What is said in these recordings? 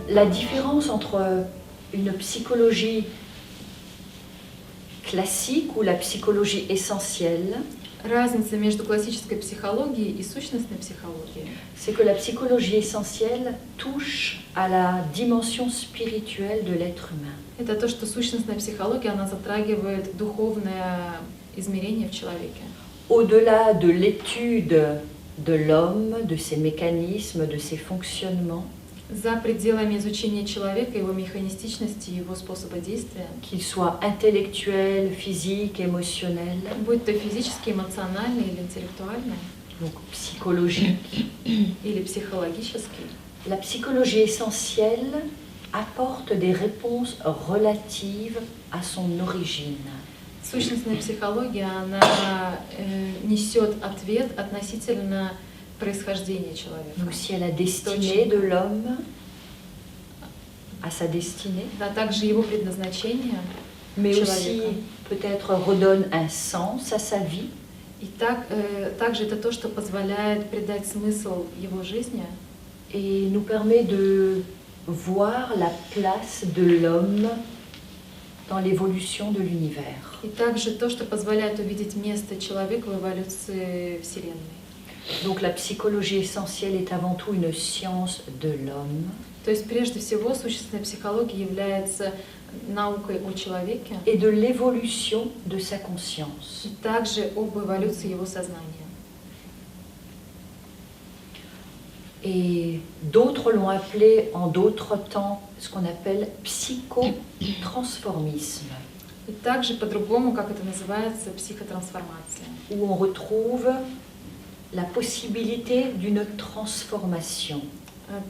la différence entre une psychologie classique ou la psychologie essentielle, Разница между классической психологией и сущностной психологией c'est que la psychologie essentielle touche à la dimension spirituelle de l'être humain. — это то, что сущностная психология, она затрагивает духовное измерение в человеке. Au-delà de l'étude de l'homme, de ses mécanismes, de ses fonctionnements, За пределами изучения человека, его механистичности, его способа действия, qu'il soit intellectuel, physique, émotionnel, будь то физически, эмоциональный или интеллектуальный, donc psychologique, или психологический, la psychologie essentielle apporte des réponses relatives à son origine. сущностная психология, она несет ответ относительно происхождения человека. Mais aussi à la destinée de l'homme, à sa destinée, Да, также его предназначение, mais человека. aussi peut-être redonne un sens à sa vie, И также это то, что позволяет придать смысл его жизни et nous permet de voir la place de l'homme dans l'évolution de l'univers. и также то, что позволяет увидеть место человека в эволюции Вселенной. Donc la psychologie essentielle est avant tout une science de l'homme То есть прежде всего сущностная психология является наукой о человеке et de l'évolution de sa conscience. и также об эволюции его сознания. Et d'autres l'ont appelé en d'autres temps ce qu'on appelle psychotransformisme, И также по-другому, как это называется, психотрансформация, où on retrouve la possibilité d'une transformation.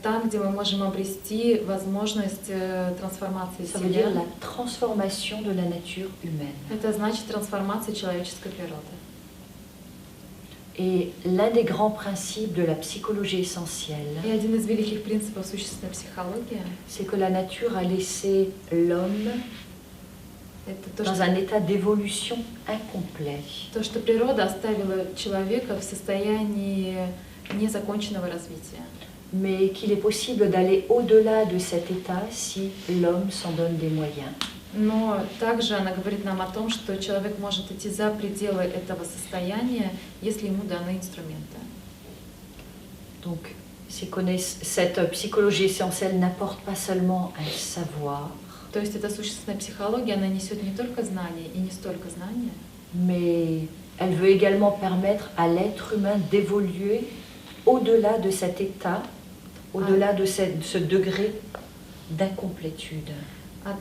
Там, где мы можем обрести возможность трансформации Ça veut dire себя. la transformation de la nature humaine. Это значит трансформация человеческой природы. Et l'un des grands principes de la psychologie essentielle, И один из великих принципов сущностной психологии c'est que la nature a laissé l'homme — это то, dans un état d'évolution incomplet. что природа оставила человека в состоянии незаконченного развития. Mais qu'il est possible d'aller au-delà de cet état si l'homme s'en donne des moyens. Но также она говорит нам о том, что человек может идти за пределы этого состояния, если ему даны инструменты. Donc, cette psychologie essentielle n'apporte pas seulement un savoir, То есть эта сущностная психология, она несет не только знания и не столько знания, mais elle veut également permettre à l'être humain d'évoluer au-delà de cet état, au-delà de ce degré d'incomplétude.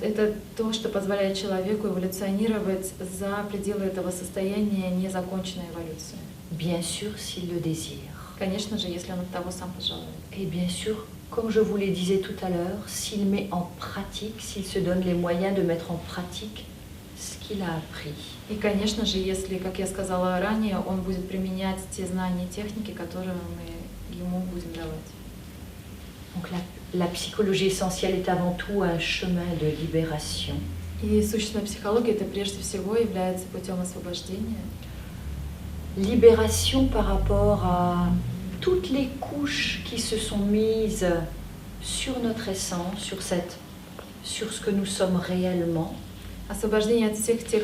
это то, что позволяет человеку эволюционировать за пределы этого состояния незаконченной эволюции. Bien sûr, s'il le désire. Конечно же, если он того сам пожелает. Et bien sûr, comme je vous le disais tout à l'heure, s'il met en pratique, s'il se donne les moyens de mettre en pratique ce qu'il a appris. И, конечно же, если, как я сказала ранее, он будет применять те знания и техники, которые мы ему будем давать. Donc la psychologie essentielle est avant tout un chemin de libération. И сущностная психология — это прежде всего является путем освобождения. Libération par rapport à toutes les couches qui se sont mises sur notre essence, sur ce que nous sommes réellement. Освобождение от всех тех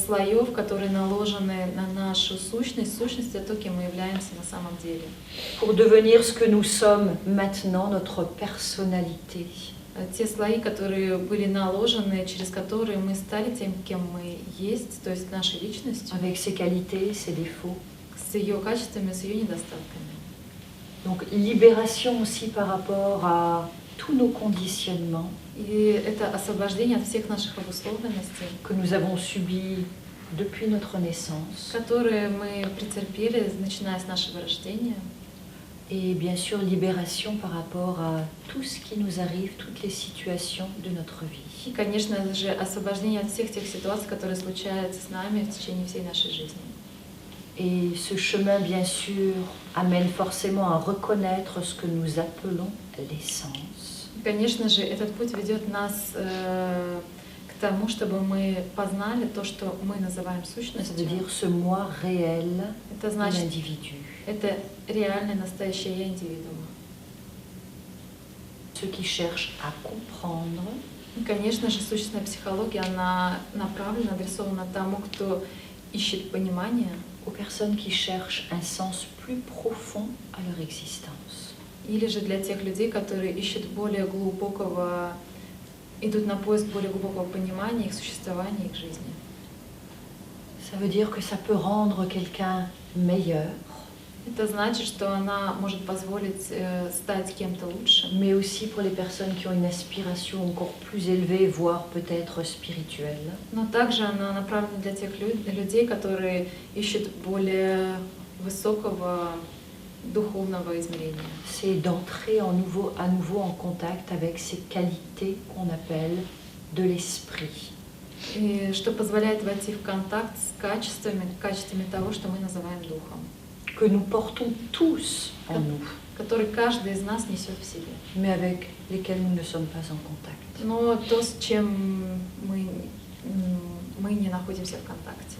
слоев, которые наложены на нашу сущность. Сущность — это то, кем мы являемся на самом деле. Pour devenir ce que nous sommes maintenant, notre personnalité. Те слои, которые были наложены, через которые мы стали тем, кем мы есть, то есть нашей личностью, Avec ses qualités, ses défauts. с ее качествами, с ее недостатками. Donc libération aussi par rapport à tous nos conditionnements И это освобождение от всех наших обусловленностей, que nous avons subis depuis notre naissance. которые мы претерпели, начиная с нашего рождения. Et bien sûr, libération par rapport à tout ce qui nous arrive, toutes les situations de notre vie. И, конечно же, освобождение от всех тех ситуаций, которые случаются с нами в течение всей нашей жизни. Et ce chemin, bien sûr, amène forcément à reconnaître ce que nous appelons l'essence. И, конечно же, этот путь ведет нас к тому, чтобы мы познали то, что мы называем Ça veut сущностью. dire ce moi réel Это de значит, l'individu. это реальное, настоящее я индивидуума. Ce ceux qui cherchent à comprendre, И, конечно же, сущностная психология, она направлена, адресована тому, кто ищет понимание, aux personnes qui cherchent un sens plus profond à leur existence. или же для тех людей, которые ищут более глубокого, идут на поиск более глубокого понимания их существования, их жизни. Ça veut dire que ça peut rendre quelqu'un meilleur, Это значит, что она может позволить стать кем-то лучше, mais aussi pour les personnes qui ont une aspiration encore plus élevée, voire peut-être spirituelle. но также она направлена для тех людей, которые ищут более высокого духовного измерения. C'est d'entrer à nouveau en contact avec ces qualités qu'on appelle de l'esprit. И что позволяет войти в контакт с качествами того, что мы называем духом, Que nous portons tous en nous, который каждый из нас несет в себе. mais avec lesquels nous ne sommes pas en contact. Но то, с чем мы не находимся в контакте.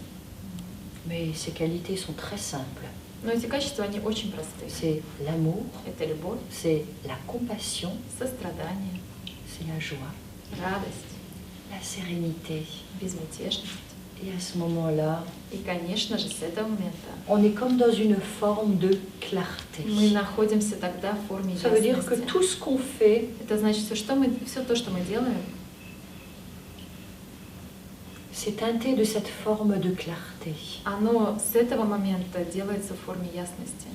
Mais ces qualités sont très simples. Но эти качества, они очень простые. C'est l'amour, Это любовь, c'est la compassion, сострадание, c'est la joie, радость, la sérénité. безмятежность. Et à ce moment-là, И, конечно же, с этого момента on est comme dans une forme de clarté. мы находимся тогда в форме Ça veut dire que ясности. tout ce qu'on fait, Это значит, все то, что мы делаем, c'est teinté de cette forme de clarté. оно с этого момента делается в форме ясности.